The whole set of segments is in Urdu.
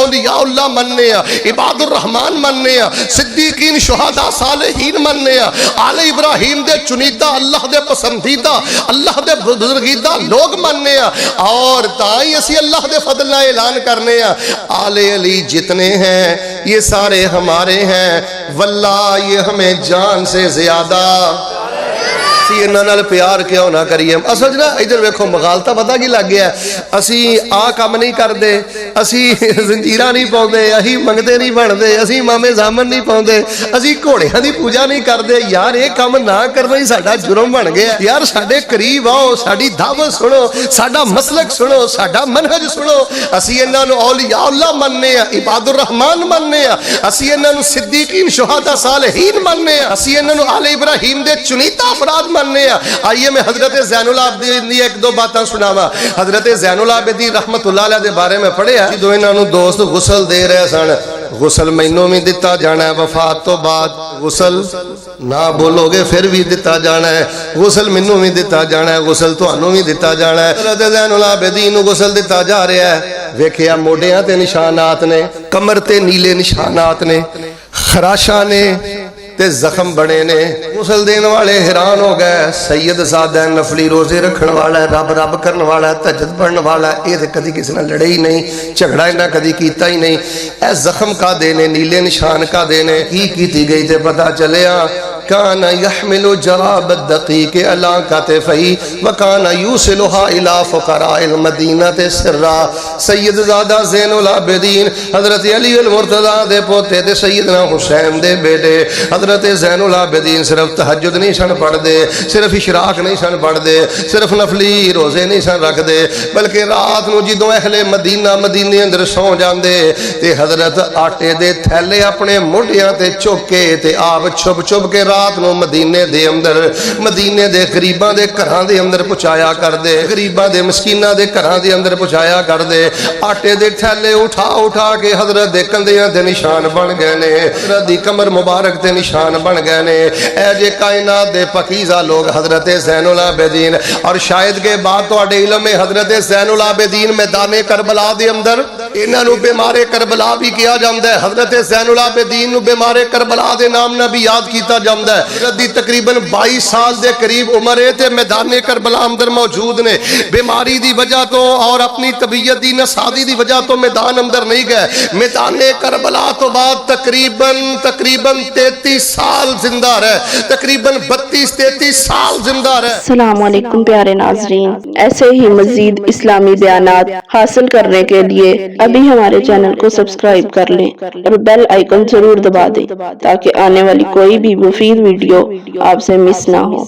اولیاء اللہ مننے عباد الرحمن مننے صدیقین شہداء صالحین مننے آل ابراہیم دے چنیدہ اللہ دے پسندیدہ اللہ دے بزرگیدہ لوگ مننے اور تائیں اسی اللہ دے فضل اعلان کرنے آل علی جتنے ہیں یہ سارے ہمارے ہیں واللہ یہ ہمیں جان سے زیادہ اسی انہاں نال پیار کیوں نہ کریے اصل نا ادھر ویکھو مغالطہ پتہ کی لگ گیا اسی آ کام نہیں کردے اسی زنجیراں نہیں پاؤندے اسی منگتے نہیں بنتے اسی امام زامن نہیں پاؤندے اسی گھوڑیاں دی پوجا نہیں کردے یار یہ کام نہ کرنا ہی ساڈا جرم بن گیا یار ساڈے قریب آؤ ساڈی دعوت سنو ساڈا مسلک سنو ساڈا منہج سنو اسی انہاں نو اولیاء اللہ مننے عباد الرحمن مننے اسی انہاں نو صدیقین شہداء صالحین مننے اسی انہاں نو آل ابراہیم دے چنیدہ افراد آئیے میں حضرت زین العابدین دی ایک دو باتاں سناوا حضرت زین العابدین رحمت اللہ علیہ دے بارے میں پڑھے ہیں دو انہوں دوست غسل دے رہے سن غسل مینوں میں دیتا جانا ہے وفات تو بعد غسل نہ بولو گے پھر بھی دیتا جانا ہے غسل مینوں میں دیتا جانا ہے غسل تانوں بھی دیتا جانا ہے حضرت زین العابدین نو غسل دیتا جا رہا ہے ویکھیا موڈیاں تے نشانات نے کمر تے نیلے نشانات نے خراشاں نے تے زخم بڑے نے غسل دین والے حیران ہو گئے سید زادہ نفلی روزے رکھن والا ہے رب رب کرن والا ہے تہجد پڑھن والا ہے یہ کدی کسی نے لڑے ہی نہیں جھگڑا نہ کدی کیتا ہی نہیں اے زخم کا دینے نیلے نشان کا دینے کی کیتی گئی تے پتہ چلیا کان یحمل جراب الدقیق علی کتفی وکان یوصلها الی فقراء المدینہ سرا سید زادہ زین العابدین حضرت علی المرتضی دے پوتے تے سیدنا حسین دے بیٹے حضرت زین العابدین صرف تہجد نہیں سن پڑھ دے صرف اشراق نہیں سن پڑھ دے صرف نفلی روزے نہیں سن رکھ دے بلکہ رات نو جدوں اہل مدینے اندر سو جاندے تے حضرت آٹے دے تھیلے اپنے مونڈیاں تے چوکے تے آپ چھپ چھپ کے رات نو مدینے دے اندر مدینے دے غریباں دے گھراں دے اندر پہنچایا کر دے غریباں دے مسکیناں دے گھراں دے اندر پہنچایا کر دے آٹے دے تھیلے اٹھا کے حضرت دے کندیاں تے نشان بن گئے نے حضرت دی کمر مبارک تے نشان بن گئے نے اے جے کائنات دے پاکیزہ لوگ حضرت زین العابدین اور شاید کے بعد تو اڈے علم میں حضرت زین العابدین میدان کربلا دے اندر انہاں نو بیمار کربلا بھی کیا جاندا ہے حضرت زین العابدین نو بیمار کربلا دے نام نہ بھی یاد کیتا جاندا ہے حضرت دی تقریباً 22 سال دے قریب عمر ہے تے میدان کربلا اندر موجود نے بیماری دی وجہ تو اور اپنی طبیعت دی نسادی دی وجہ تو میدان اندر نہیں گئے میدان کربلا تو بعد تقریباً 33 سال زندہ رہے تقریباً 32-33 سال زندہ رہے السلام علیکم پیارے ناظرین ایسے ہی مزید اسلامی بیانات حاصل کرنے کے لیے ابھی ہمارے چینل کو سبسکرائب کر لیں اور بیل آئیکن ضرور دبا دیں تاکہ آنے والی کوئی بھی مفید ویڈیو آپ سے مس نہ ہو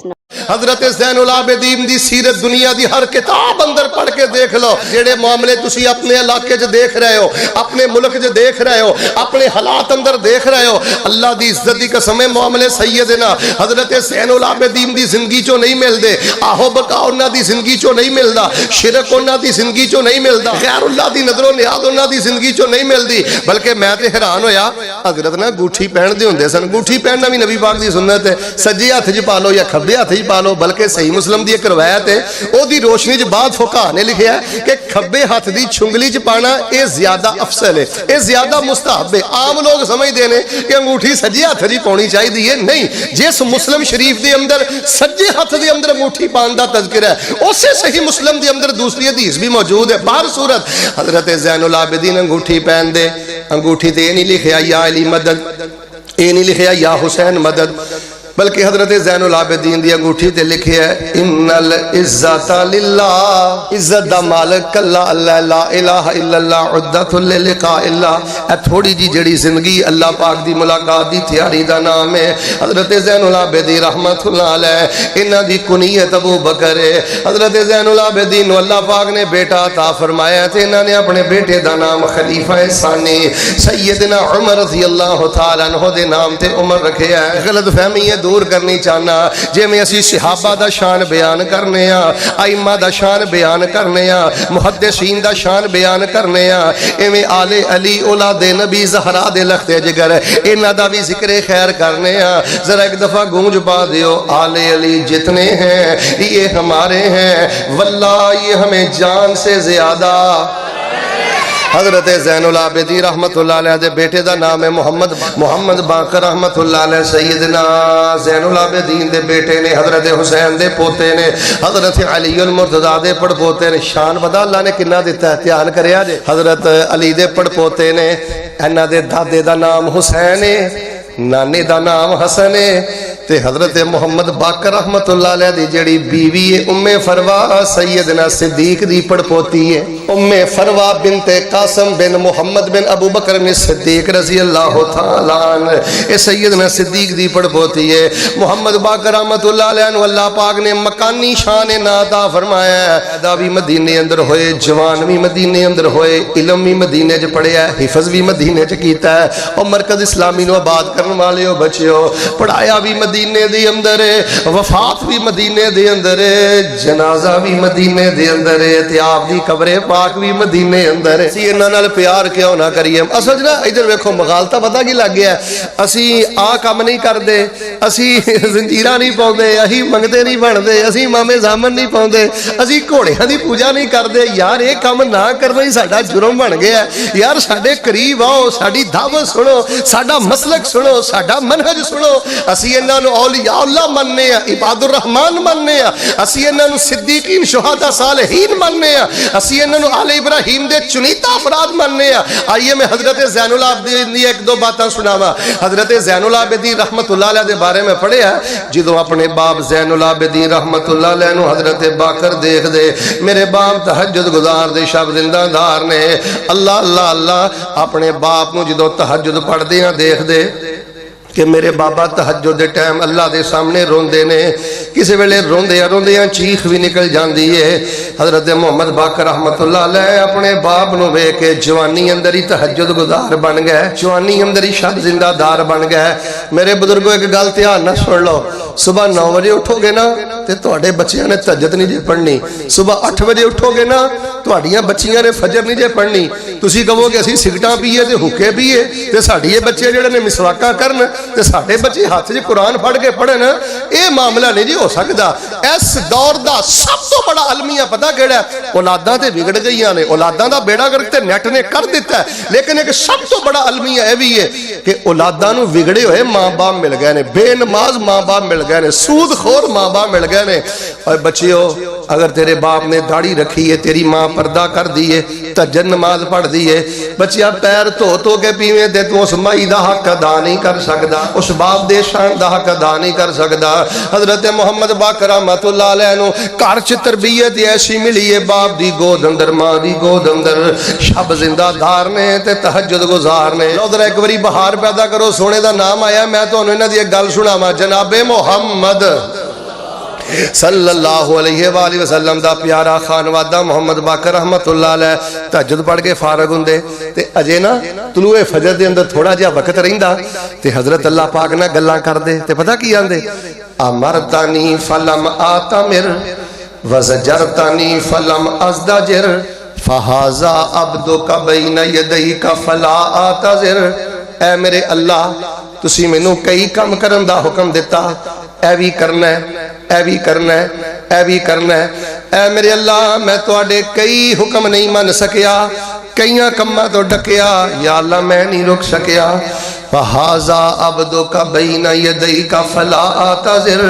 حضرت زین العابدین دی سیرت دنیا دی ہر کتاب اندر پڑھ کے دیکھ لو جیڑے معاملے تسی اپنے علاقے جو دیکھ رہے ہو اپنے ملک جو دیکھ رہے ہو اپنے حالات اندر دیکھ رہے ہو اللہ دی عزت دی قسمیں معاملے سیدنا حضرت زین العابدین دی زندگی چو نہیں مل دے آہو بکا انہاں دی زندگی چو نہیں ملدا شرک انہاں دی زندگی چو نہیں ملدا غیر اللہ دی نظر و نیاز انہاں دی زندگی چو نہیں ملدی بلکہ میں تے حیران ہویا حضرت نا گوٹھی پہن دے ہوندے سن گوٹھی پہننا بھی نبی پاک دی سنت ہے سجے ہاتھ وچ پا لو یا کھبے ہاتھ وچ پا لو بلکہ صحیح مسلم دی ایک روایت ہے او دی روشنی وچ بعد فقہاء نے لکھیا ہے کہ کھبے ہاتھ دی چھنگلی وچ پانا اے زیادہ افضل ہے اے زیادہ مستحب ہے عام لوگ سمجھدے نے کہ انگوٹھی سجے ہاتھ وچ پاونی چاہیے ہے نہیں جس مسلم شریف دے اندر سجے ہاتھ دے اندر انگوٹھی پان دا تذکرہ ہے اسے صحیح مسلم دے اندر دوسری حدیث بھی موجود ہے بہر صورت حضرت زین العابدین انگوٹھی پہن دے انگوٹھی تے نہیں لکھیا یا علی مدد اے نہیں لکھیا یا حسین مدد بلکہ حضرت زین العابدین دی انگوٹھی تے لکھے ہے ان العزت للہ عزت دا مالک اللہ اللہ لا الہ الا اللہ عدت للقاء اللہ اے تھوڑی جی جڑی زندگی اللہ پاک دی ملاقات دی تیاری دا نام ہے حضرت زین العابدین رحمت اللہ علیہ انہاں دی کنیت ابو بکر ہے حضرت زین العابدین نو اللہ پاک نے بیٹا عطا فرمایا تے انہاں نے اپنے بیٹے دا نام خلیفہ ثانی سیدنا عمر رضی اللہ تعالی عنہ دے نام تے عمر رکھے ہے غلط فہمی ہے دور کرنی چاہنا جے میں اسی صحابہ دا شان بیان کرنے ہیں ائمہ دا شان بیان کرنے ہیں محدثین دا شان بیان کرنے ہیں ایویں آل علی اولاد نبی زہرا دے لخت جگر انہاں دا بھی ذکر خیر کرنے ہیں ذرا ایک دفعہ گونج پا دیو آل علی جتنے ہیں یہ ہمارے ہیں واللہ یہ ہمیں جان سے زیادہ حضرت زین العابدین رحمت اللہ علیہ دے بیٹے دا نام ہے محمد باقر رحمت اللہ علیہ. سیدنا زین العابدین دے بیٹے نے, حضرت حسین دے پوتے نے, حضرت علی المرتضیٰ دے پڑ پوتے نے. شان پتہ اللہ نے کنا دیتا ہے, دھیان کریا جے. حضرت علی دے پڑ پوتے نے, انہاں دے دادے دا نام حسین ہے, نانے دا نام حسن ہے, تے حضرت محمد باقر رحمت اللہ علیہ دی جڑی بیوی ہے ام فروا سیدنا صدیق دی پڑ پوتی ہے. ام فروا بنت قاسم بن محمد بن ابو بکر صدیق رضی اللہ تعالیٰ عنہ, اے سیدنا صدیق دی پڑ پوتی ہے. محمد باقر رحمت اللہ علیہ عنہ اللہ پاک نے مکانی شان عطا فرمایا ہے. پیدا بھی مدینے اندر ہوئے, جوان بھی مدینے اندر ہوئے, علم بھی مدینے چ پڑھیا ہے, حفظ بھی مدینے چ کیتا ہے, اور مرکز اسلامی نو آباد کرن والے ہو بچیو. پڑھایا بھی مدینے دے اندر ہے, وفات بھی مدینے دے اندر ہے, جنازہ بھی مدینے دے اندر ہے, تے آپ دی قبر پاک بھی مدینے اندر ہے. اسی انہاں نال پیار کیوں نہ کریے. اصل نا ادھر ویکھو مغالطہ پتہ کی لگ گیا ہے, اسی آ کام نہیں کردے, اسی زنجیراں نہیں پاؤندے, اسی منگتے نہیں بنتے, اسی مامے زامن نہیں پاؤندے, اسی گھوڑیاں دی پوجا نہیں کردے. یار یہ کام نہ کرنا ہی ساڈا جرم بن گیا ہے. یار ساڈے قریب آؤ, ساڈی دعوت سنو, ساڈا مسلک سنو, ساڈا منہج سنو. اسی انہاں نو اولیاء اللہ مننے ہیں, عباد الرحمن مننے ہیں, اسی انہاں نو صدیقین شہداء صالحین مننے ہیں, اسی انہاں نو آل ابراہیم دے چنیدہ افراد مننے ہیں. آئیے میں حضرت زین العابدین دی ایک دو باتاں سناواں. حضرت زین العابدین رحمت اللہ علیہ دے بارے میں پڑھیا جدوں اپنے باپ زین العابدین رحمت اللہ علیہ نو حضرت باقر دیکھ دے, میرے باپ تہجد گزار دے, شب زندہ دار نے, اللہ اللہ اللہ اپنے باپ نو جدوں تہجد پڑھ دیاں دیکھ دے کہ میرے بابا تہجد دے ٹائم اللہ دے سامنے روندے نے, کسی ویلے روندیاں چیخ بھی نکل جاندی ہے. حضرت محمد باقر رحمت اللہ علیہ اپنے باپ نو ویکھ کے جوانی اندر ہی تہجد گزار بن گئے, جوانی اندر ہی شب زندہ دار بن گئے. میرے بزرگوں ایک گل دھیان نہ سن لو, صبح 9 بجے اٹھو گے نا تے تواڈے بچیاں نے تہجد نہیں جے پڑھنی, صبح 8 بجے اٹھو گے نا تواڈیاں بچیاں نے فجر نہیں جے پڑھنی. تسی کہو کہ اسی سگٹاں پیے تے حکے پیے تے ساڈے بچے جڑے نے مسواکاں کرن تے ساڈے بچے ہاتھ وچ قرآن پڑھ کے پڑھن, اے معاملہ نہیں جی ہو سکدا. اس دور دا سب تو بڑا المیہ پتہ کیڑا ہے؟ اولاداں تے بگڑ گئیاں نے, اولاداں دا بیڑا گرک تے نیٹ نے کر دیتا ہے, لیکن ایک سب تو بڑا المیہ اے بھی ہے کہ اولاداں نو بگڑے ہوئے ماں باپ مل گئے نے, بے نماز ماں باپ مل گئے نے, سود خور ماں باپ مل گئے نے. اور بچیو اگر تیرے باپ نے داڑھی رکھی ہے, تیری ماں پردہ کر دی ہے, تہجد نماز پڑھ دی ہے, بچیا پیر دھو کے پیویں دے تو اس مائی دا حق ادا نہیں کر سکدا, اس باپ دے شان دا حق ادا نہیں کر سکدا. حضرت محمد باقر رحمت اللہ علیہ نو گھر چ تربیت ایسی ملی ہے, باپ دی گود اندر, ماں دی گود اندر, شب زندہ دار نے تے تہجد گزار نے. ادھر ایک باری بہار پیدا کرو, سونے دا نام آیا, میں تانوں انہاں دی ایک گل سناواں. جناب محمد صلی اللہ علیہ وآلہ وسلم دا پیارا خانوادہ محمد باقر رحمت اللہ علیہ تہجد پڑھ کے فارغ ہوندے تے اجے نا طلوع فجر دے اندر تھوڑا جہا وقت رہندا تے حضرت اللہ پاک نہ گلاں کردے تے پتہ کی آندے, امرتنی فلم آتمر وزجرتنی فلم ازدجر فہذا عبدک بین یدیک فلا آتذر. اے میرے اللہ تسی مینوں کئی کام کرن دا حکم دیتا, اے بھی کرنا ہے, اے بھی کرنا ہے, اے بھی کرنا ہے. اے میرے اللہ میں تواڈے کئی حکم نہیں من سکیا, کئیاں کماں تو ڈکیا, یا اللہ میں نہیں رک سکیا. فَهَذَا عَبْدُكَ بَيْنَ يَدَيْكَ فَلَا آتَذِرْ,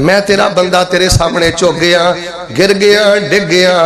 میں تیرا بندہ تیرے سامنے چوک گیا, گر گیا, ڈگ گیا,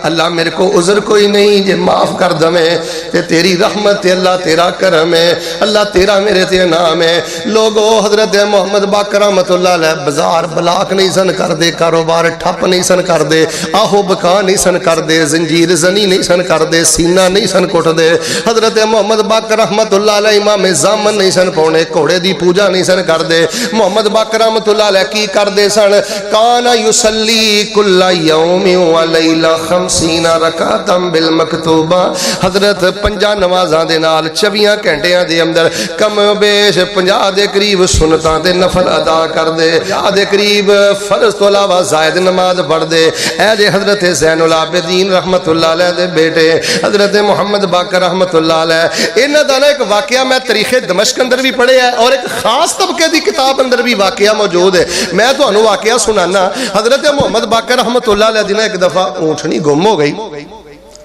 اللہ میرے کو عذر کوئی نہیں جے معاف کر دمیں, تے تیری رحمت اللہ تیرا کرم ہے, اللہ تیرا میرے تے نام ہے. لوگو حضرت محمد باقر رحمت اللہ علیہ بازار بلاک نہیں سن کر دے, کاروبار ٹھپ نہیں سن کر دے, آہو بکا نہیں سن کر دے, زنجیر زنی نہیں سن کر دے, سینہ نہیں سن کٹ دے. حضرت محمد باقر رحمت اللہ علیہ امام زامن نہیں سن پونے, گھوڑے دی پوجا نہیں سن کر دے. محمد باقر رحمت اللہ علیہ کی کر دے سن, کانا یصلی کل یوم و لیلہ 50 رکعتم بالمکتوبہ. حضرت 5 نمازاں دے نال 24 گھنٹیاں دے اندر کم بیش 50 دے قریب سنتاں تے نفل ادا کر دے, 50 دے قریب فرض تو علاوہ زائد نماز پڑھ دے. اے جے حضرت زین العابدین رحمت اللہ علیہ دے بیٹے حضرت محمد باقر رحمت اللہ علیہ, انہاں دا ایک واقعہ میں تاریخ دمشق اندر بھی پڑھے ہے اور ایک خاص طبقے دی کتاب اندر بھی واقعہ موجود ہے. میں تانوں واقعہ سنانا. حضرت محمد باقر رحمت اللہ علیہ دی ایک دفعہ اونٹنی گم ہو گئی,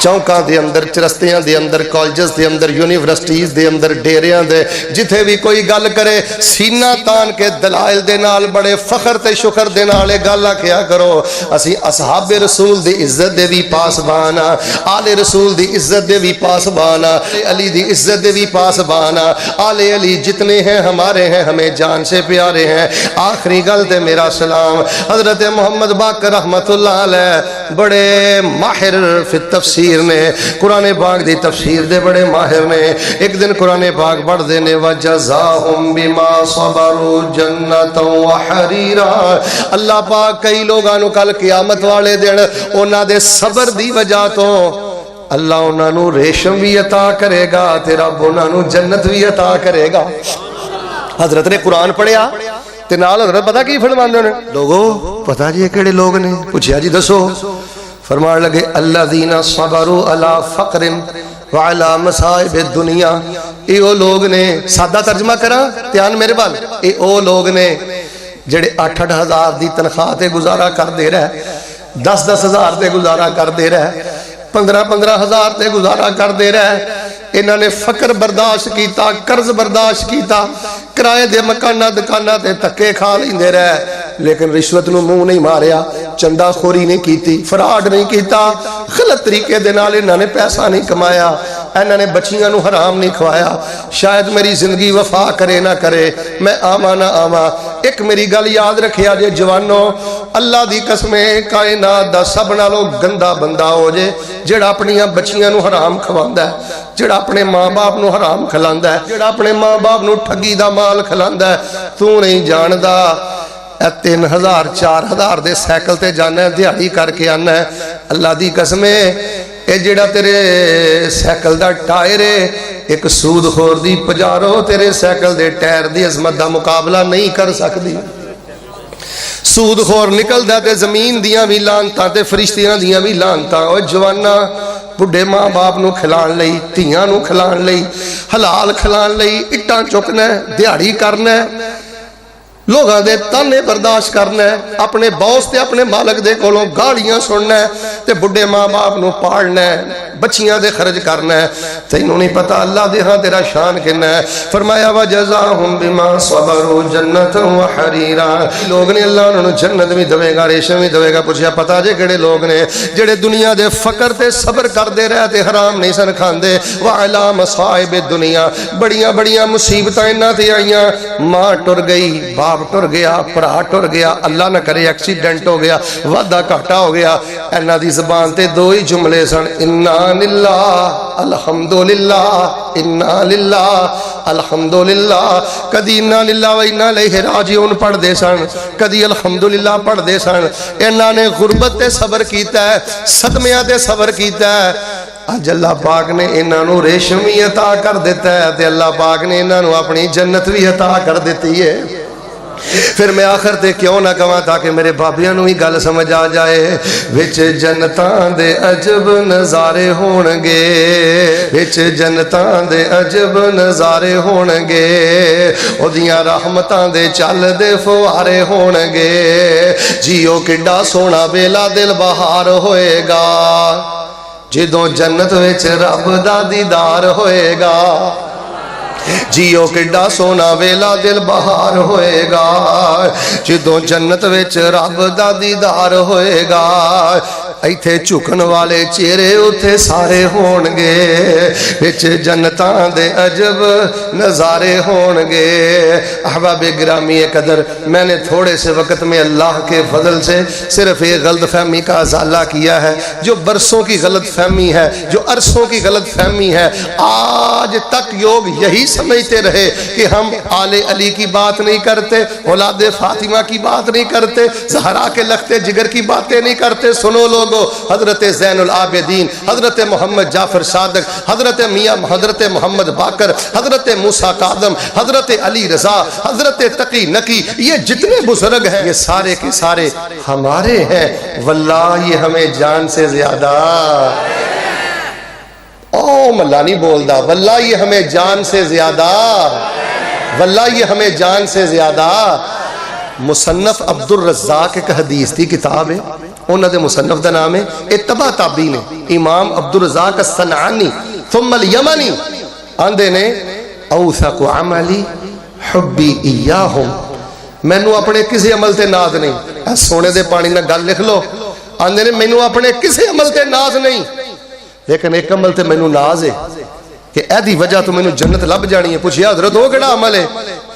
چوکاں دے اندر، چرستیاں دے اندر، کالجز دے اندر، یونیورسٹیز دے اندر، ڈیریاں دے جتھے بھی کوئی گل کرے سینہ تان کے دلائل دے نال بڑے فخر تے شکر دے نال گل کیا کرو اسی اصحاب رسول دی عزت دے بھی پاسبان، آل رسول دی عزت دے بھی پاسبان، علی دی عزت دے بھی پاسبان، آل علی جتنے ہیں ہمارے ہیں، ہمیں جان سے پیارے ہیں۔ آخری گل تے میرا سلام حضرت محمد باقر رحمت اللہ علیہ بڑے ماہر فی تفسیر نے، قرآن پاک دی تفسیر دے بڑے ماہر نے۔ ایک دن قرآن پاک پڑھ دینے وَجَزَاهُمْ بِمَا صَبَرُوا جَنَّةً وَحَرِيرًا، اللہ پاک کئی لوگاں نو کل قیامت والے دن انہاں دے صبر دی وجہ تو اللہ انہاں نو ریشم بھی عطا کرے گا تے رب انہاں نو جنت بھی عطا کرے گا۔ حضرت نے قرآن پڑھیا تے نال حضرت پتہ کی فرماندے نے، لوگو پتہ جی کیڑے لوگ نے؟ پوچھیا جی دسو، فرمان لگے الذین صبروا علی فقر وعلی مصائب الدنیا، اے او لوگ نے، سادہ ترجمہ کرا دھیان میرے بال، اے او لوگ نے جڑے 8-8 ہزار دی تنخواہ تے گزارا کر دے رہے، 10-10 ہزار تے گزارا کر دے رہے، 15-15 ہزار تے گزارا کر دے رہے، انہاں نے فقر برداشت کیتا، قرض برداشت کیتا، کرائے دے مکانہ دکانہ تے تکے کھا لیندے رہے، لیکن رشوت نو منہ نہیں ماریا، چندہ خوری نہیں کیتی، فراڈ نہیں کیتا، غلط طریقے دے نال انہاں نے پیسہ نہیں کمایا، انہاں نے بچیاں نو حرام نہیں کھوایا۔ شاید میری زندگی وفا کرے نہ کرے، میں آواں نہ آواں، ایک میری گل یاد رکھیا جے جوانو، اللہ دی قسمیں کائنات دا سب نالوں گندا بندہ ہو جے جڑا اپنیاں بچیاں نو حرام کھواندا ہے، جڑا اپنے ماں باپ نو حرام کھلاندا ہے، جڑا اپنے ماں باپ نو ٹھگی دا مال کھلاندا ہے۔ تو نہیں جاندا 3000 4000 دے سائیکل تے جانا ہے، دیہڑی کر کے آنا ہے، اللہ دی قسمیں اے جڑا تیرے سائیکل دا ٹائر ہے ایک سود خور دی پجارو تیرے سائیکل دے ٹائر دی عظمت دا مقابلہ نہیں کر سکتی۔ سود خور نکل دا تے زمین دیاں بھی لانتاں تے فرشتیاں دیاں بھی لانتاں، او جوانا بڑھے ماں باپ نو کھلان لئی، تیاں نو کھلان لئی، حلال کھلان لئی اٹاں چکنا ہے، دیہڑی کرنا ہے، لوگاں دے تانے برداشت کرنا ہے، اپنے باس تے اپنے مالک دے کولوں گالیاں سننا ہے تے بڑھے ماں باپ نو پالنا ہے، بچیاں دے خرچ کرنا ہے۔ تینوں نہیں پتا اللہ دے ہاں تیرا شان کنا ہے۔ فرمایا وَجَزَاهُمْ بِمَا صَبَرُوا جَنَّةً وَحَرِيرًا، لوگ نے اللہ انہوں جنت بھی دوے گا، ریشم بھی دوے گا۔ پوچھیا پتا جے کڑے لوگ نے جڑے دنیا دے فقر تے صبر کر دے رہے تے حرام نہیں سن کھاندے، وَعَلَى مَصَائِبِ الدُّنْيَا، بڑیاں بڑیاں مصیبتاں انہاں تے آئیاں، ماں ٹر گئی، باپ ٹر گیا، پڑا ٹر گیا، اللہ نہ کرے ایکسیڈنٹ ہو گیا، وعدہ گھاٹا ہو گیا، انہاں دی زبان تے دو ہی جملے سن، انا للہ الحمدللہ، انا للہ الحمدللہ۔ کدی انا للہ و انا الیہ راجعون پڑھ دے سن، کدی الحمدللہ پڑھ دے سن۔ انہاں نے غربت تے صبر کیتا ہے، صدمیاں تے صبر کیتا ہے۔ اج اللہ پاک نے انہاں نو ریشم بھی عطا کر دیتا ہے تے اللہ پاک نے انہاں نو اپنی جنت بھی عطا کر دیتی ہے۔ پھر میں آخر تے کیوں نہ کہاں تاکہ میرے بابیاں نو ہی گل سمجھ آ جائے، وچ جنتاں دے عجب نظارے ہونگے، وچ جنتاں دے عجب نظارے ہونگے، او دیاں رحمتاں دے چل دے فوارے ہونگے، جیو کڈا سونا ویلا دل بہار ہوئے گا جدوں جنت وچ رب دا دیدار ہوئے گا، جیو کڈا سونا ویلا دل بہار ہوئے گا جدوں جنت وچ رب دا دیدار ہوئے گا، ایتھے جھکن والے چہرے اتھے سارے ہونگے، وچ جنتاں دے عجب نظارے ہونگے۔ احباب گرامی قدر، میں نے تھوڑے سے وقت میں اللہ کے فضل سے صرف ایک غلط فہمی کا ازالہ کیا ہے، جو برسوں کی غلط فہمی ہے، جو عرصوں کی غلط فہمی ہے۔ آج تک لوگ یہی سمجھتے رہے کہ ہم آل علی کی بات نہیں کرتے، اولاد فاطمہ کی بات نہیں کرتے، زہرا کے لختے جگر کی باتیں نہیں کرتے۔ سنو لوگو، حضرت زین العابدین، حضرت محمد جعفر صادق، حضرت میاں حضرت محمد باقر، حضرت موسیٰ کاظم، حضرت علی رضا، حضرت تقی نقی، یہ جتنے بزرگ ہیں یہ سارے کے سارے ہمارے ہیں، واللہ یہ ہمیں جان سے زیادہ، او ملہ نہیں بول دا، واللہ یہ ہمیں جان سے زیادہ، واللہ یہ ہمیں جان سے زیادہ۔ مصنف عبد الرزاق ایک حدیث دی کتاب ہے، انہاں دے مصنف دا نام ہے اتباع تابعین نے امام عبدالرزاق الصنعانی ثم الیمنی آندے نے اوثق عملی حبی ایاہم مینوں اپنے کسی عمل تے ناز نہیں اے سونے دے پانی نہ گل لکھ لو آندے نے مینوں اپنے کسی عمل تے ناز نہیں لیکن ایک عمل تے مینوں ناز ہے کہ اے دی وجہ تو مینوں جنت لب جانی ہے پوچھیا حضرت وہ کیڑا عمل ہے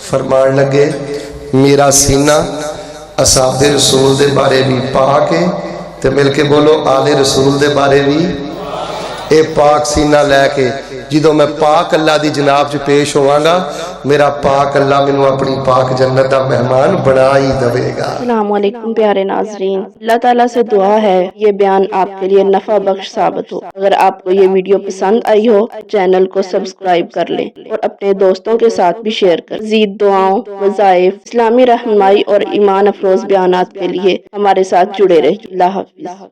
فرمان لگے میرا سینہ اصحاب رسول دے بارے بھی پاک ہے تے مل کے بولو آل رسول دے بارے بھی اے پاک سینہ لے کے جدو میں پاک اللہ دی جناب جو پیش ہوا گا میرا پاک اللہ منو اپنی پاک جنت دا مہمان بنا ہی دے گا۔ السلام علیکم پیارے ناظرین، اللہ تعالیٰ سے دعا ہے یہ بیان آپ کے لیے نفع بخش ثابت ہو۔ اگر آپ کو یہ ویڈیو پسند آئی ہو چینل کو سبسکرائب کر لیں اور اپنے دوستوں کے ساتھ بھی شیئر کر۔ مزید دعاؤں، وظائف، اسلامی رہنمائی اور ایمان افروز بیانات کے لیے ہمارے ساتھ جڑے رہیں۔ اللہ حافظ۔